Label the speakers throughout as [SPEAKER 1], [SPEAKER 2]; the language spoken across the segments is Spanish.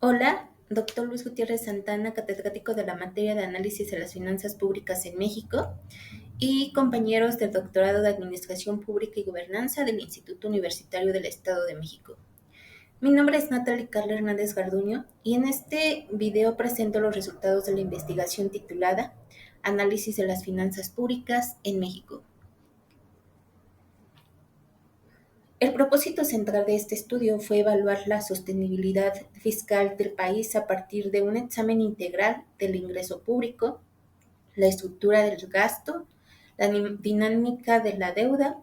[SPEAKER 1] Hola, doctor Luis Gutiérrez Santana, catedrático de la materia de análisis de las finanzas públicas en México y compañeros del doctorado de Administración Pública y Gobernanza del Instituto Universitario del Estado de México. Mi nombre es Natalie Carla Hernández Garduño y en este video presento los resultados de la investigación titulada Análisis de las finanzas públicas en México. El propósito central de este estudio fue evaluar la sostenibilidad fiscal del país a partir de un examen integral del ingreso público, la estructura del gasto, la dinámica de la deuda,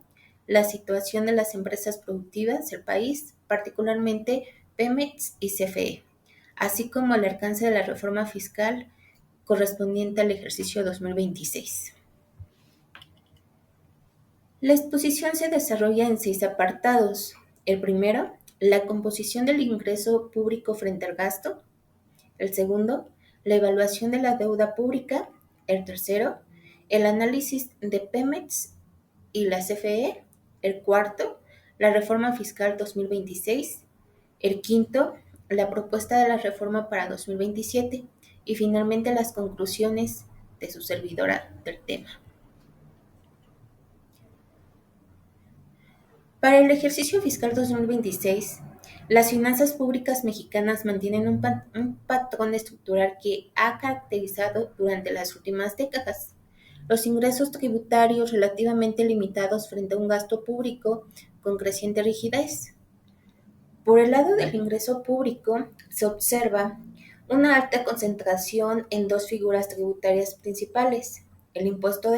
[SPEAKER 1] la situación de las empresas productivas del país, particularmente Pemex y CFE, así como el alcance de la reforma fiscal correspondiente al ejercicio 2026. La exposición se desarrolla en 6 apartados. El primero, la composición del ingreso público frente al gasto. El segundo, la evaluación de la deuda pública. El tercero, el análisis de Pemex y la CFE. El cuarto, la reforma fiscal 2026. El quinto, la propuesta de la reforma para 2027. Y finalmente las conclusiones de su servidora del tema. Para el ejercicio fiscal 2026, las finanzas públicas mexicanas mantienen un patrón estructural que ha caracterizado durante las últimas décadas. Los ingresos tributarios relativamente limitados frente a un gasto público con creciente rigidez. Por el lado del ingreso público, se observa una alta concentración en dos figuras tributarias principales, el impuesto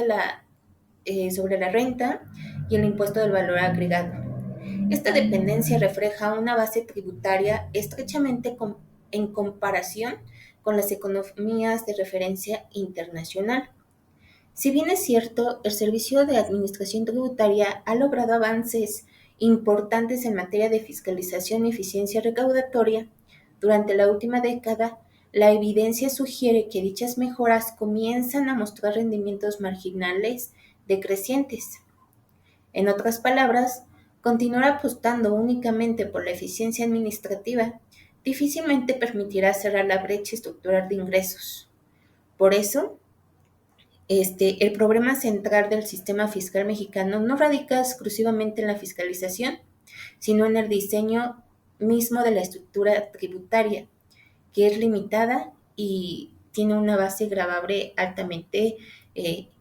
[SPEAKER 1] sobre la renta y el impuesto del valor agregado. Esta dependencia refleja una base tributaria estrechamente en comparación con las economías de referencia internacional. Si bien es cierto, el Servicio de Administración Tributaria ha logrado avances importantes en materia de fiscalización y eficiencia recaudatoria, durante la última década, la evidencia sugiere que dichas mejoras comienzan a mostrar rendimientos marginales decrecientes. En otras palabras, continuar apostando únicamente por la eficiencia administrativa difícilmente permitirá cerrar la brecha estructural de ingresos. Por eso, el problema central del sistema fiscal mexicano no radica exclusivamente en la fiscalización, sino en el diseño mismo de la estructura tributaria, que es limitada y tiene una base gravable altamente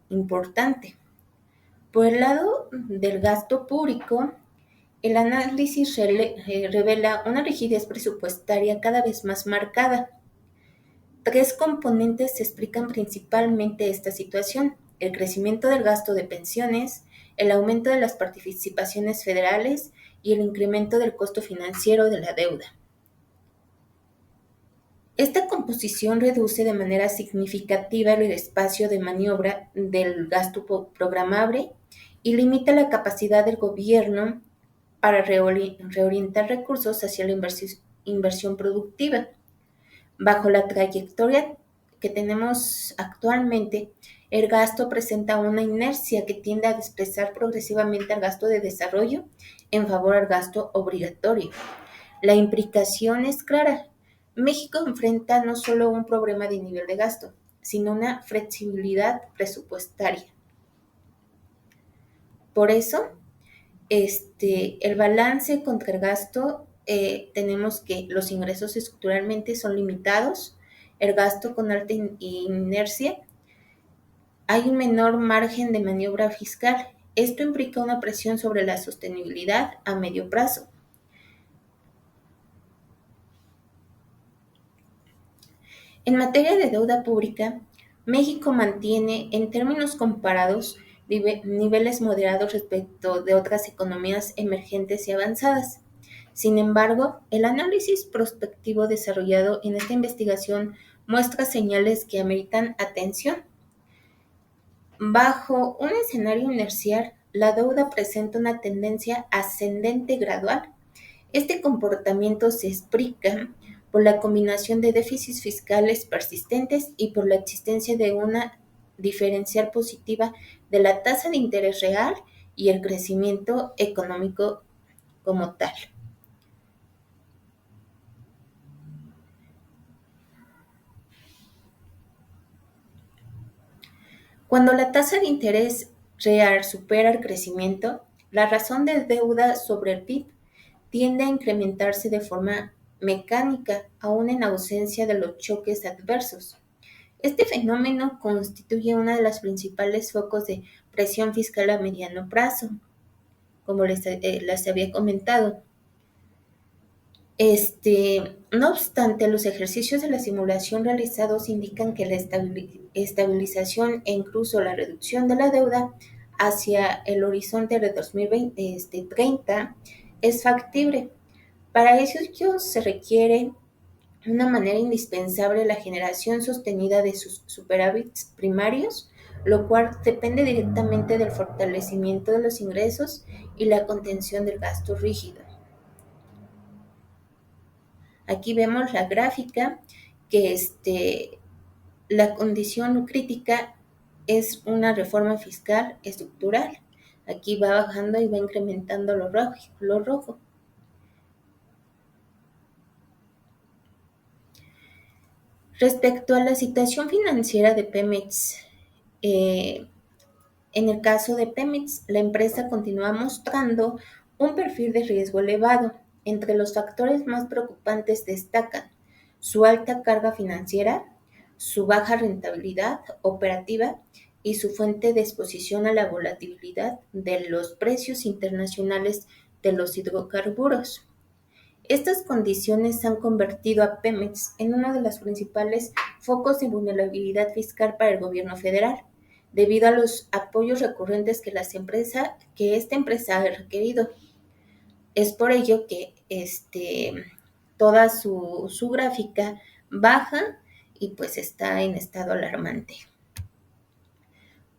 [SPEAKER 1] importante. Por el lado del gasto público, el análisis revela una rigidez presupuestaria cada vez más marcada. Tres componentes explican principalmente esta situación: el crecimiento del gasto de pensiones, el aumento de las participaciones federales y el incremento del costo financiero de la deuda. Esta composición reduce de manera significativa el espacio de maniobra del gasto programable y limita la capacidad del gobierno para reorientar recursos hacia la inversión productiva. Bajo la trayectoria que tenemos actualmente, el gasto presenta una inercia que tiende a desplazar progresivamente al gasto de desarrollo en favor al gasto obligatorio. La implicación es clara. México enfrenta no solo un problema de nivel de gasto, sino una flexibilidad presupuestaria. Por eso, el balance contra el gasto, tenemos que los ingresos estructuralmente son limitados, el gasto con alta inercia, hay un menor margen de maniobra fiscal. Esto implica una presión sobre la sostenibilidad a medio plazo. En materia de deuda pública, México mantiene, en términos comparados, niveles moderados respecto de otras economías emergentes y avanzadas. Sin embargo, el análisis prospectivo desarrollado en esta investigación muestra señales que ameritan atención. Bajo un escenario inercial, la deuda presenta una tendencia ascendente gradual. Este comportamiento se explica por la combinación de déficits fiscales persistentes y por la existencia de una diferencial positiva de la tasa de interés real y el crecimiento económico como tal. Cuando la tasa de interés real supera el crecimiento, la razón de deuda sobre el PIB tiende a incrementarse de forma mecánica, aun en ausencia de los choques adversos. Este fenómeno constituye uno de los principales focos de presión fiscal a mediano plazo, como les había comentado. No obstante, los ejercicios de la simulación realizados indican que la estabilización e incluso la reducción de la deuda hacia el horizonte de 2030 es factible. Para ello se requiere una manera indispensable la generación sostenida de sus superávits primarios, lo cual depende directamente del fortalecimiento de los ingresos y la contención del gasto rígido. Aquí vemos la gráfica que la condición crítica es una reforma fiscal estructural. Aquí va bajando y va incrementando lo rojo. Respecto a la situación financiera de Pemex, en el caso de Pemex, la empresa continúa mostrando un perfil de riesgo elevado. Entre los factores más preocupantes destacan su alta carga financiera, su baja rentabilidad operativa y su fuente de exposición a la volatilidad de los precios internacionales de los hidrocarburos. Estas condiciones han convertido a Pemex en uno de los principales focos de vulnerabilidad fiscal para el gobierno federal, debido a los apoyos recurrentes que esta empresa ha requerido. Es por ello que toda su gráfica baja y pues está en estado alarmante.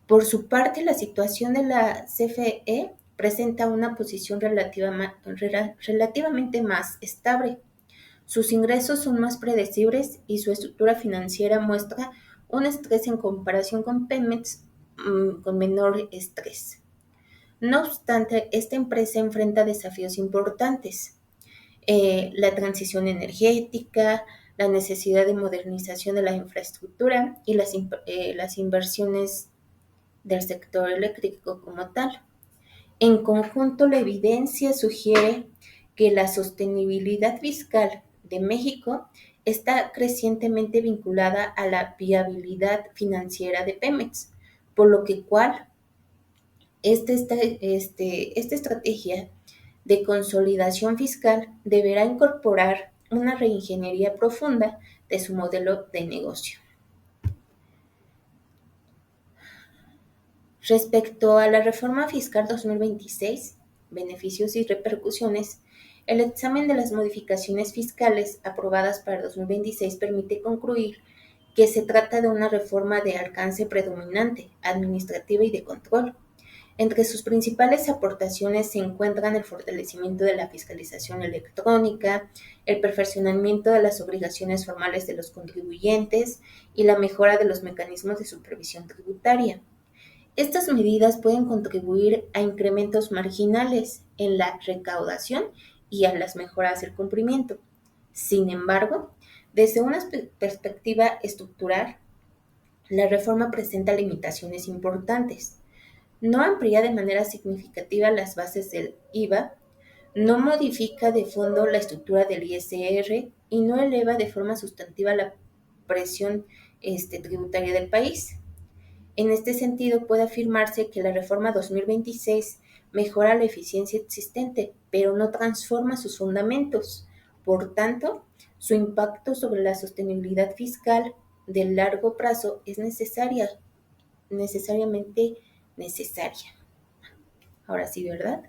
[SPEAKER 1] Por su parte, la situación de la CFE presenta una posición relativamente más estable. Sus ingresos son más predecibles y su estructura financiera muestra un estrés en comparación con Pemex con menor estrés. No obstante, esta empresa enfrenta desafíos importantes. La transición energética, la necesidad de modernización de la infraestructura y las inversiones del sector eléctrico como tal. En conjunto, la evidencia sugiere que la sostenibilidad fiscal de México está crecientemente vinculada a la viabilidad financiera de Pemex, por lo que esta estrategia de consolidación fiscal deberá incorporar una reingeniería profunda de su modelo de negocio. Respecto a la reforma fiscal 2026, beneficios y repercusiones, el examen de las modificaciones fiscales aprobadas para 2026 permite concluir que se trata de una reforma de alcance predominante, administrativa y de control. Entre sus principales aportaciones se encuentran el fortalecimiento de la fiscalización electrónica, el perfeccionamiento de las obligaciones formales de los contribuyentes y la mejora de los mecanismos de supervisión tributaria. Estas medidas pueden contribuir a incrementos marginales en la recaudación y a las mejoras del cumplimiento. Sin embargo, desde una perspectiva estructural, la reforma presenta limitaciones importantes. No amplía de manera significativa las bases del IVA, no modifica de fondo la estructura del ISR y no eleva de forma sustantiva la presión tributaria del país. En este sentido, puede afirmarse que la reforma 2026 mejora la eficiencia existente, pero no transforma sus fundamentos. Por tanto, su impacto sobre la sostenibilidad fiscal de largo plazo es necesariamente necesaria. Ahora sí, ¿verdad?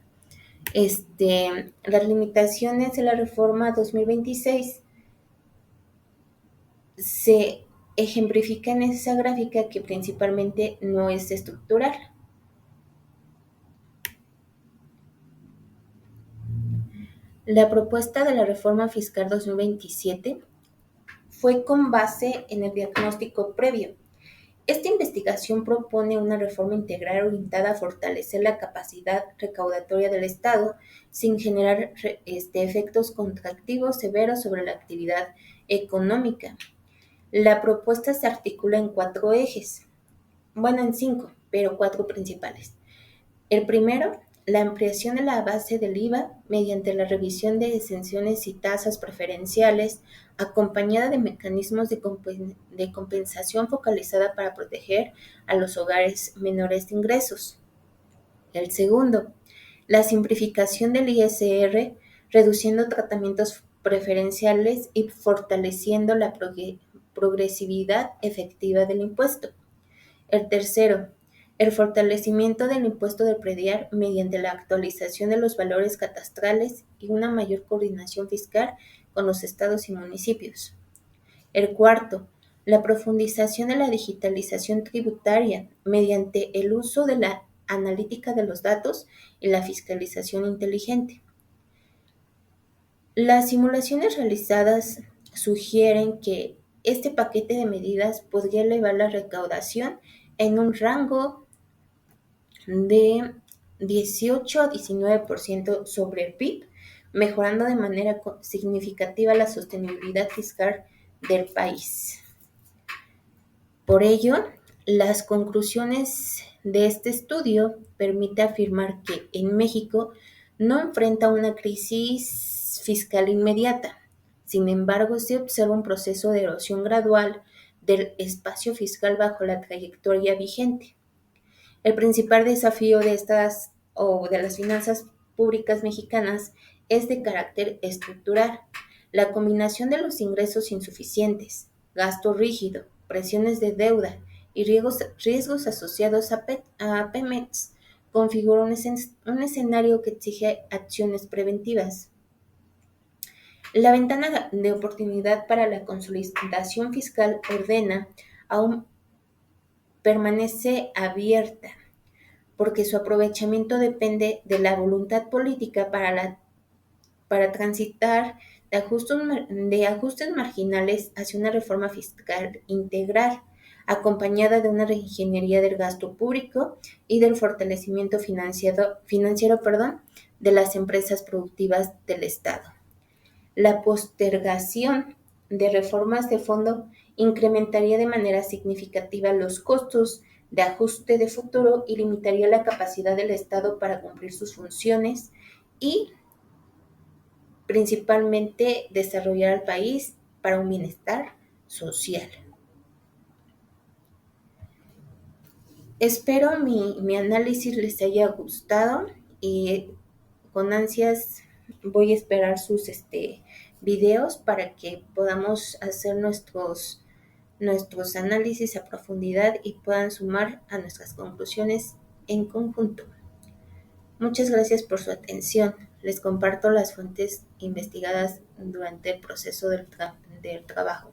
[SPEAKER 1] Las limitaciones de la reforma 2026 se ejemplifica en esa gráfica que principalmente no es estructural. La propuesta de la reforma fiscal 2027 fue con base en el diagnóstico previo. Esta investigación propone una reforma integral orientada a fortalecer la capacidad recaudatoria del Estado sin generar efectos contractivos severos sobre la actividad económica. La propuesta se articula en 4 ejes. bueno, en 5, pero 4 principales. El primero, la ampliación de la base del IVA mediante la revisión de exenciones y tasas preferenciales, acompañada de mecanismos de compensación focalizada para proteger a los hogares menores de ingresos. El segundo, la simplificación del ISR, reduciendo tratamientos preferenciales y fortaleciendo la progresividad efectiva del impuesto. El tercero, el fortalecimiento del impuesto del predial mediante la actualización de los valores catastrales y una mayor coordinación fiscal con los estados y municipios. El cuarto, la profundización de la digitalización tributaria mediante el uso de la analítica de los datos y la fiscalización inteligente. Las simulaciones realizadas sugieren que este paquete de medidas podría elevar la recaudación en un rango de 18 a 19% sobre el PIB, mejorando de manera significativa la sostenibilidad fiscal del país. Por ello, las conclusiones de este estudio permiten afirmar que en México no enfrenta una crisis fiscal inmediata. Sin embargo, se observa un proceso de erosión gradual del espacio fiscal bajo la trayectoria vigente. El principal desafío de estas o de las finanzas públicas mexicanas es de carácter estructural. La combinación de los ingresos insuficientes, gasto rígido, presiones de deuda y riesgos asociados a Pemex configura un escenario que exige acciones preventivas. La ventana de oportunidad para la consolidación fiscal ordena aún permanece abierta, porque su aprovechamiento depende de la voluntad política para transitar de ajustes marginales hacia una reforma fiscal integral, acompañada de una reingeniería del gasto público y del fortalecimiento financiero de las empresas productivas del Estado. La postergación de reformas de fondo incrementaría de manera significativa los costos de ajuste de futuro y limitaría la capacidad del Estado para cumplir sus funciones y principalmente desarrollar al país para un bienestar social. Espero mi análisis les haya gustado y con ansias voy a esperar sus videos para que podamos hacer nuestros análisis a profundidad y puedan sumar a nuestras conclusiones en conjunto. Muchas gracias por su atención. Les comparto las fuentes investigadas durante el proceso del trabajo.